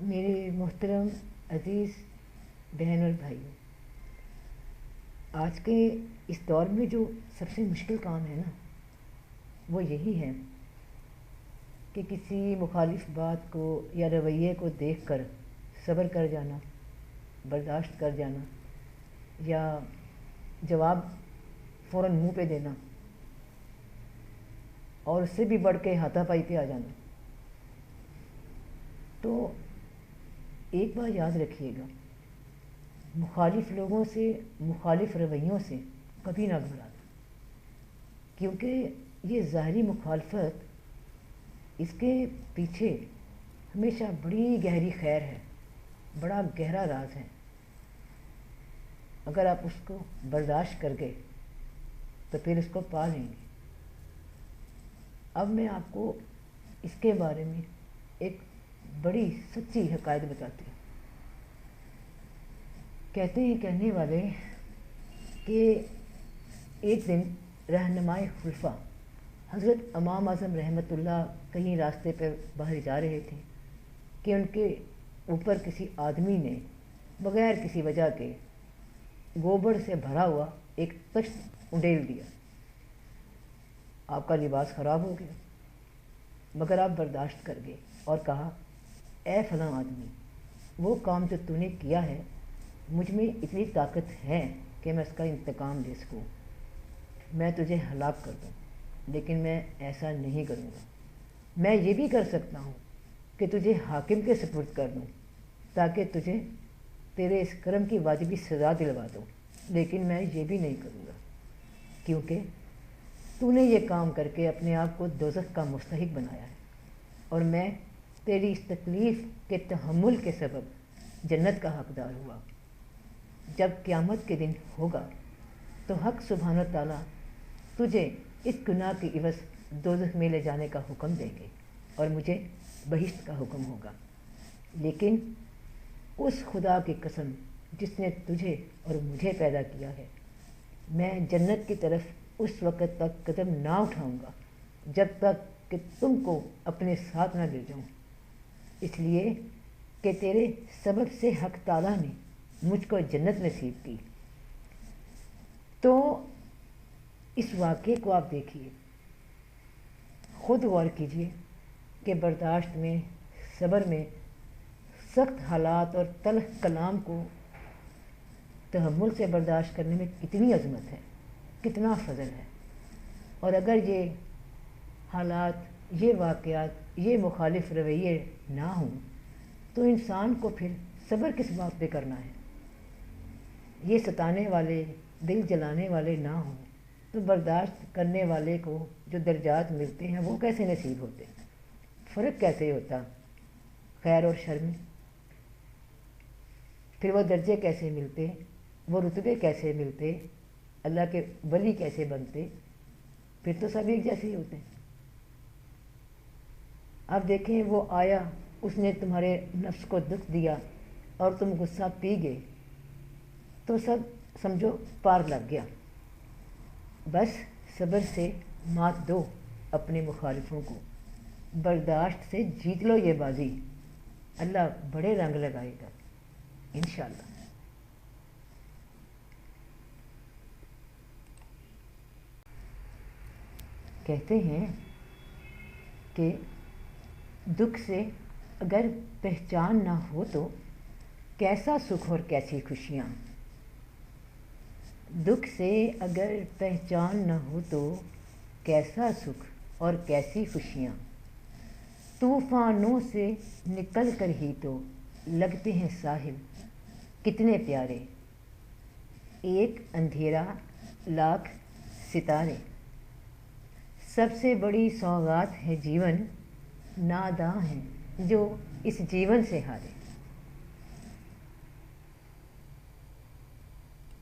میرے محترم عزیز بہن اور بھائیوں، آج کے اس دور میں جو سب سے مشکل کام ہے نا، وہ یہی ہے کہ کسی مخالف بات کو یا رویے کو دیکھ کر صبر کر جانا، برداشت کر جانا، یا جواب فوراً منہ پہ دینا، اور اس سے بھی بڑھ کے ہاتھا پائی پہ آ جانا۔ تو ایک بات یاد رکھیے گا، مخالف لوگوں سے، مخالف رویوں سے کبھی نہ گھبرانا، کیونکہ یہ ظاہری مخالفت، اس کے پیچھے ہمیشہ بڑی گہری خیر ہے، بڑا گہرا راز ہے۔ اگر آپ اس کو برداشت کر گئے تو پھر اس کو پا لیں گے۔ اب میں آپ کو اس کے بارے میں ایک بڑی سچی حقائق بتاتی ہوں۔ کہتے ہیں کہنے والے کہ ایک دن رہنمائے خلفاء حضرت امام اعظم رحمۃ اللہ کہیں راستے پر باہر جا رہے تھے کہ ان کے اوپر کسی آدمی نے بغیر کسی وجہ کے گوبر سے بھرا ہوا ایک تشت انڈیل دیا۔ آپ کا لباس خراب ہو گیا، مگر آپ برداشت کر گئے اور کہا، اے فلاں آدمی، وہ کام جو تو نے کیا ہے، مجھ میں اتنی طاقت ہے کہ میں اس کا انتقام لے سکوں، میں تجھے ہلاک کر دوں، لیکن میں ایسا نہیں کروں گا۔ میں یہ بھی کر سکتا ہوں کہ تجھے حاکم کے سپرد کر دوں تاکہ تجھے تیرے اس کرم کی واجبی سزا دلوا دوں، لیکن میں یہ بھی نہیں کروں گا، کیونکہ تو نے یہ کام کر کے اپنے آپ کو دوزخ کا مستحق بنایا ہے، اور میں تیری اس تکلیف کے تحمل کے سبب جنت کا حقدار ہوا۔ جب قیامت کے دن ہوگا تو حق سبحانہ تعالیٰ تجھے اس گناہ کی عوض دوزخ میں لے جانے کا حکم دیں گے، اور مجھے بہشت کا حکم ہوگا، لیکن اس خدا کی قسم جس نے تجھے اور مجھے پیدا کیا ہے، میں جنت کی طرف اس وقت تک قدم نہ اٹھاؤں گا جب تک کہ تم کو اپنے ساتھ نہ لے جاؤں، اس لیے کہ تیرے سبب سے حق تعالیٰ نے مجھ کو جنت نصیب کی۔ تو اس واقعے کو آپ دیکھیے، خود غور کیجیے کہ برداشت میں، صبر میں، سخت حالات اور تلخ کلام کو تحمل سے برداشت کرنے میں کتنی عظمت ہے، کتنا فضل ہے۔ اور اگر یہ حالات، یہ واقعات، یہ مخالف رویے نہ ہوں تو انسان کو پھر صبر کس بات پہ کرنا ہے؟ یہ ستانے والے، دل جلانے والے نہ ہوں تو برداشت کرنے والے کو جو درجات ملتے ہیں وہ کیسے نصیب ہوتے؟ فرق کیسے ہوتا خیر اور شر میں؟ پھر وہ درجے کیسے ملتے، وہ رتبے کیسے ملتے، اللہ کے ولی کیسے بنتے؟ پھر تو سب ایک جیسے ہی ہوتے ہیں۔ اب دیکھیں، وہ آیا، اس نے تمہارے نفس کو دکھ دیا اور تم غصہ پی گئے تو سب سمجھو پار لگ گیا۔ بس صبر سے مات دو اپنے مخالفوں کو، برداشت سے جیت لو یہ بازی، اللہ بڑے رنگ لگائے گا انشاءاللہ۔ کہتے ہیں کہ دکھ سے اگر پہچان نہ ہو تو کیسا سکھ اور کیسی خوشیاں، دکھ سے اگر پہچان نہ ہو تو کیسا سکھ اور کیسی خوشیاں، طوفانوں سے نکل کر ہی تو لگتے ہیں ساحل کتنے پیارے، ایک اندھیرا لاکھ ستارے، سب سے بڑی سوغات ہے جیون، ناداں ہیں جو اس جیون سے ہارے۔